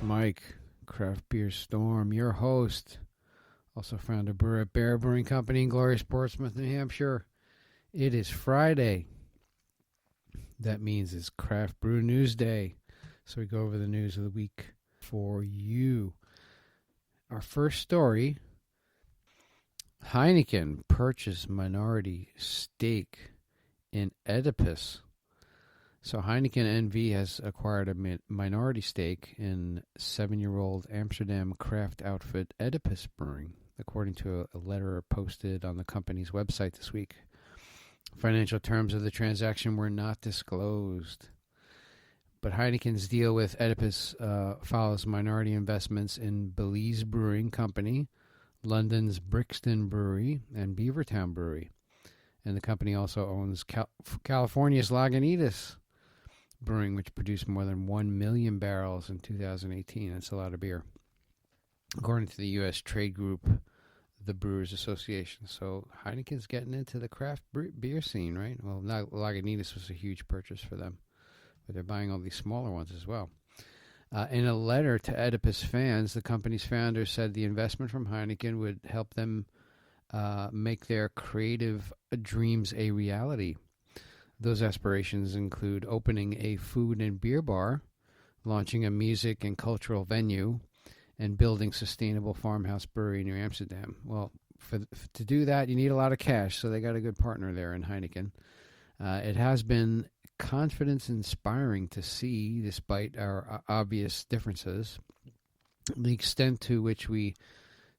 Mike, Craft Beer Storm, your host, also founder brewer at Bear Brewing Company in glorious Portsmouth, New Hampshire. It is Friday. That means it's Craft Brew News Day. So we go over the news of the week for you. Our first story, Heineken purchased minority stake in Oedipus. So Heineken NV has acquired a minority stake in 7-year-old Amsterdam craft outfit Oedipus Brewing, according to a letter posted on the company's website this week. Financial terms of the transaction were not disclosed. But Heineken's deal with Oedipus follows minority investments in Belize Brewing Company, London's Brixton Brewery, and Beavertown Brewery. And the company also owns California's Lagunitas Brewing, which produced more than 1 million barrels in 2018. That's a lot of beer, according to the U.S. trade group, the Brewers Association. So Heineken's getting into the craft beer scene, right? Well, Lagunitas was a huge purchase for them, but they're buying all these smaller ones as well. In a letter to Oedipus fans, the company's founder said the investment from Heineken would help them make their creative dreams a reality. Those aspirations include opening a food and beer bar, launching a music and cultural venue, and building sustainable farmhouse brewery near Amsterdam. Well, to do that, you need a lot of cash, so they got a good partner there in Heineken. It has been confidence-inspiring to see, despite our obvious differences, the extent to which we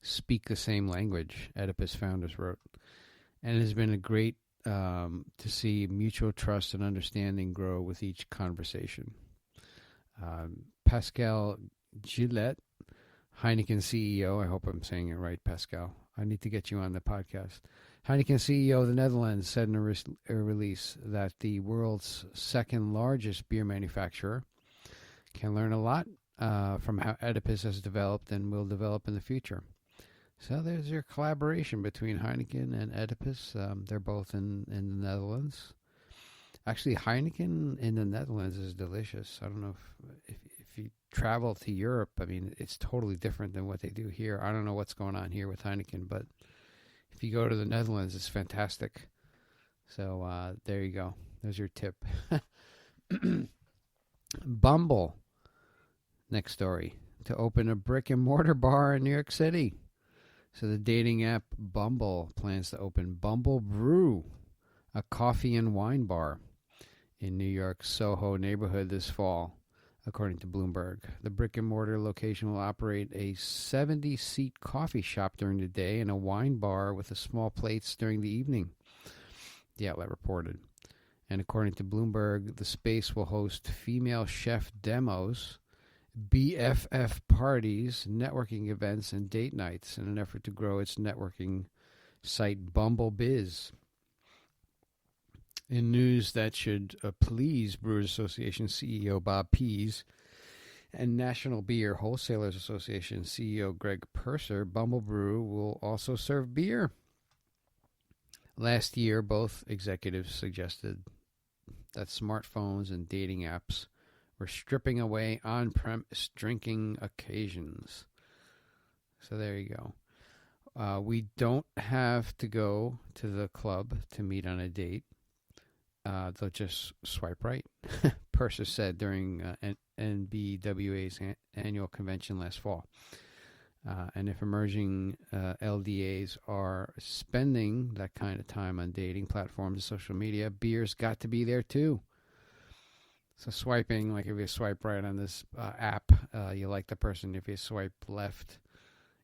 speak the same language, Oedipus founders wrote. And it has been a great to see mutual trust and understanding grow with each conversation. Pascal Gillette, Heineken CEO, I hope I'm saying it right, Pascal. I need to get you on the podcast. Heineken CEO of the Netherlands said in a release that the world's second largest beer manufacturer can learn a lot from how Oedipus has developed and will develop in the future. So there's your collaboration between Heineken and Oedipus. They're both in the Netherlands. Actually, Heineken in the Netherlands is delicious. I don't know if you travel to Europe, I mean, it's totally different than what they do here. I don't know what's going on here with Heineken, but if you go to the Netherlands, it's fantastic. So there you go. There's your tip. Bumble, next story, to open a brick and mortar bar in New York City. So the dating app Bumble plans to open Bumble Brew, a coffee and wine bar in New York's Soho neighborhood this fall, according to Bloomberg. The brick-and-mortar location will operate a 70-seat coffee shop during the day and a wine bar with small plates during the evening, the outlet reported. And according to Bloomberg, the space will host female chef demos, BFF parties, networking events, and date nights in an effort to grow its networking site Bumble Biz. In news that should please Brewers Association CEO Bob Pease and National Beer Wholesalers Association CEO Greg Purser, Bumble Brew will also serve beer. Last year, both executives suggested that smartphones and dating apps were stripping away on-premise drinking occasions. So there you go. We don't have to go to the club to meet on a date. They'll just swipe right, Purser said during NBWA's annual convention last fall. And if emerging LDAs are spending that kind of time on dating platforms and social media, beer's got to be there too. So swiping, like if you swipe right on this app, you like the person. If you swipe left,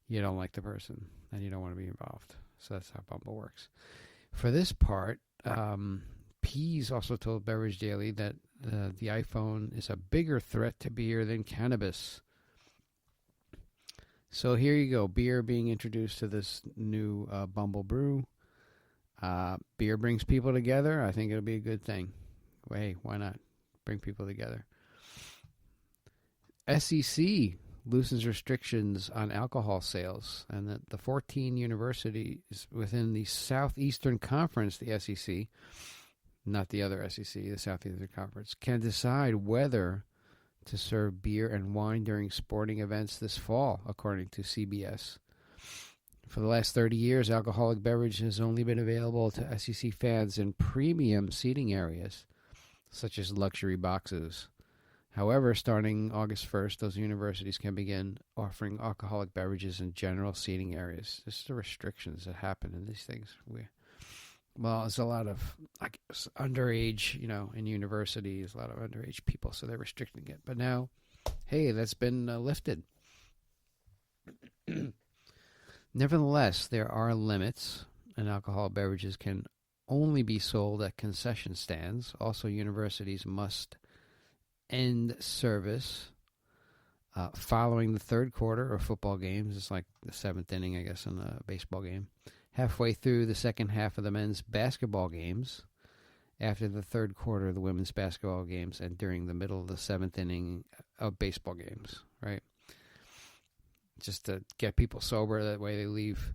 you don't like the person, and you don't want to be involved. So that's how Bumble works. For this part, Pease also told Beverage Daily that the iPhone is a bigger threat to beer than cannabis. So here you go, beer being introduced to this new Bumble Brew. Beer brings people together. I think it'll be a good thing. Hey, why not? Bring people together. SEC loosens restrictions on alcohol sales, and the 14 universities within the Southeastern Conference, the SEC, not the other SEC, the Southeastern Conference, can decide whether to serve beer and wine during sporting events this fall, according to CBS. For the last 30 years, alcoholic beverage has only been available to SEC fans in premium seating areas, such as luxury boxes. However, starting August 1st, those universities can begin offering alcoholic beverages in general seating areas. This is the restrictions that happen in these things. Well, there's a lot of underage, in universities, a lot of underage people, so they're restricting it. But now, hey, that's been lifted. Nevertheless, there are limits, and alcoholic beverages can only be sold at concession stands. Also, universities must end service following the third quarter of football games. It's like the seventh inning, I guess, in a baseball game. Halfway through the second half of the men's basketball games, after the third quarter of the women's basketball games, and during the middle of the seventh inning of baseball games, right? Just to get people sober, that way they leave.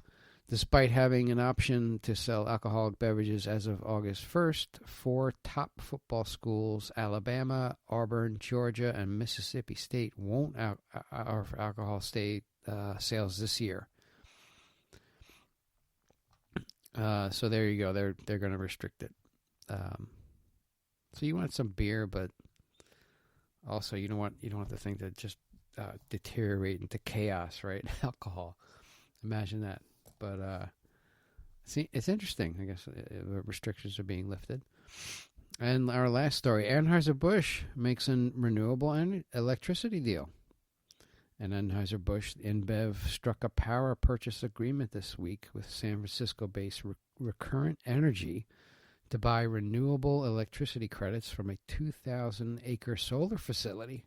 Despite having an option to sell alcoholic beverages as of August 1st, 4 top football schools, Alabama, Auburn, Georgia, and Mississippi State, won't offer alcohol sales this year. So there you go. They're going to restrict it. So you want some beer, but also you don't want the thing to just deteriorate into chaos, right? Alcohol. Imagine that. But see, it's interesting. I guess restrictions are being lifted. And our last story, Anheuser-Busch makes a renewable electricity deal. And Anheuser-Busch InBev struck a power purchase agreement this week with San Francisco-based Recurrent Energy to buy renewable electricity credits from a 2,000-acre solar facility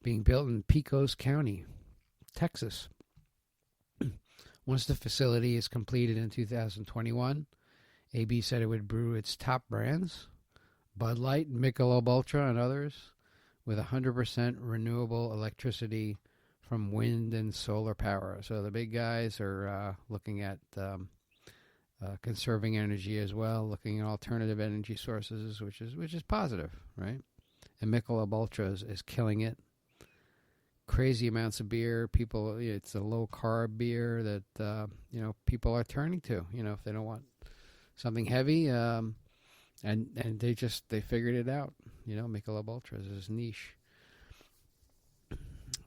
being built in Pecos County, Texas. Once the facility is completed in 2021, AB said it would brew its top brands, Bud Light, Michelob Ultra, and others, with 100% renewable electricity from wind and solar power. So the big guys are looking at conserving energy as well, looking at alternative energy sources, which is positive, right? And Michelob Ultra is killing it. Crazy amounts of beer. People, it's a low carb beer that people are turning to. If they don't want something heavy, and they figured it out. Michelob Ultra is niche.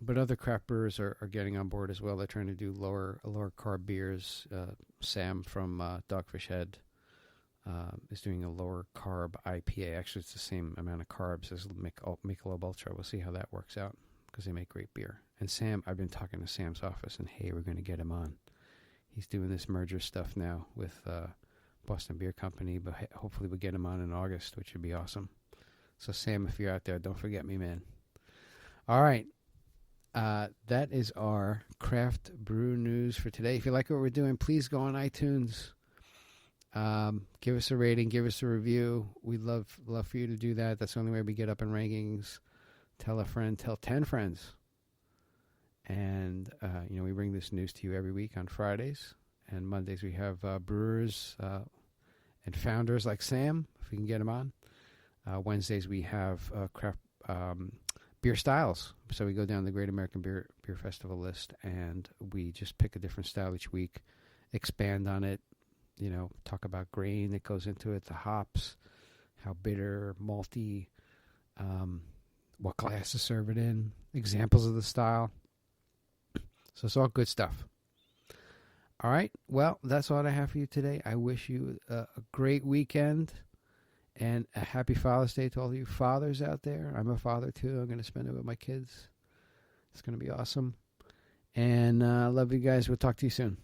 But other craft brewers are getting on board as well. They're trying to do lower carb beers. Sam from Dogfish Head is doing a lower carb IPA. Actually, it's the same amount of carbs as Michelob Ultra. We'll see how that works out, because they make great beer. And Sam, I've been talking to Sam's office, and hey, we're going to get him on. He's doing this merger stuff now with Boston Beer Company, but hopefully we'll get him on in August, which would be awesome. So Sam, if you're out there, don't forget me, man. All right. That is our craft brew news for today. If you like what we're doing, please go on iTunes. Give us a rating, give us a review. We'd love for you to do that. That's the only way we get up in rankings. Tell a friend, tell 10 friends. And, we bring this news to you every week on Fridays. And Mondays we have brewers and founders like Sam, if we can get them on. Wednesdays we have craft beer styles. So we go down the Great American Beer Festival list, and we just pick a different style each week, expand on it, talk about grain that goes into it, the hops, how bitter, malty, what glass to serve it in, examples of the style. So it's all good stuff. All right. Well, that's all I have for you today. I wish you a great weekend and a happy Father's Day to all you fathers out there. I'm a father, too. I'm going to spend it with my kids. It's going to be awesome. And love you guys. We'll talk to you soon.